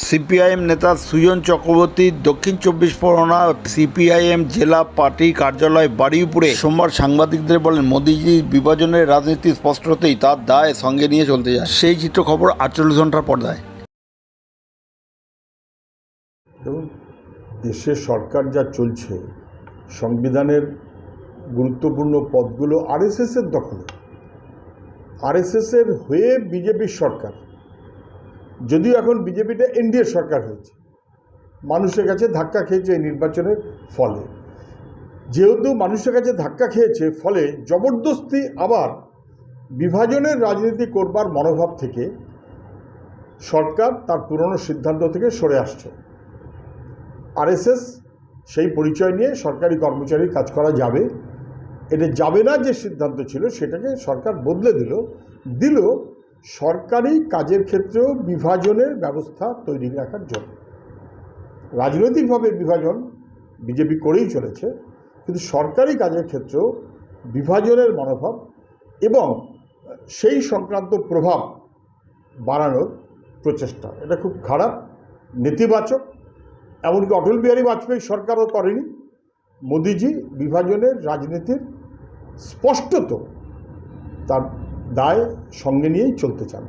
CPIM নেতা সুজন চক্রবর্তী দক্ষিণ চব্বিশ পরগনা সিপিআইএম জেলা পার্টি কার্যালয় বারুইপুরে সোমবার সাংবাদিকদের বলেন, মোদিজি বিভাজনের রাজনীতি স্পষ্টতেই তার দায় সঙ্গে নিয়ে চলতে যায়। সেই চিত্র খবর 48 ঘন্টার পর্দায়। দেখুন, দেশের সরকার যা চলছে, সংবিধানের গুরুত্বপূর্ণ পদগুলো আরএসএসের দখলে, আরএসএসের হয়ে বিজেপির সরকার, যদিও এখন বিজেপিটা এনডিএ সরকার হয়েছে, মানুষের কাছে ধাক্কা খেয়েছে এই নির্বাচনের ফলে। যেহেতু মানুষের কাছে ধাক্কা খেয়েছে, ফলে জবরদস্তি আবার বিভাজনের রাজনীতি করবার মনোভাব থেকে সরকার তার পুরনো সিদ্ধান্ত থেকে সরে আসছে। আরএসএস সেই পরিচয় নিয়ে সরকারি কর্মচারী কাজ করা যাবে, এটা যাবে না যে সিদ্ধান্ত ছিল সেটাকে সরকার বদলে দিল সরকারি কাজের ক্ষেত্রেও বিভাজনের ব্যবস্থা তৈরি রাখার জন্য। রাজনৈতিকভাবে বিভাজন বিজেপি করেই চলেছে, কিন্তু সরকারি কাজের ক্ষেত্রেও বিভাজনের মনোভাব এবং সেই সংক্রান্ত প্রভাব বাড়ানোর প্রচেষ্টা, এটা খুব খারাপ, নেতিবাচক। এমনকি অটল বিহারী বাজপেয়ী সরকারও করেনি। মোদিজি বিভাজনের রাজনীতির স্পষ্টত তার দায় সঙ্গে নিয়েই চলতে চান।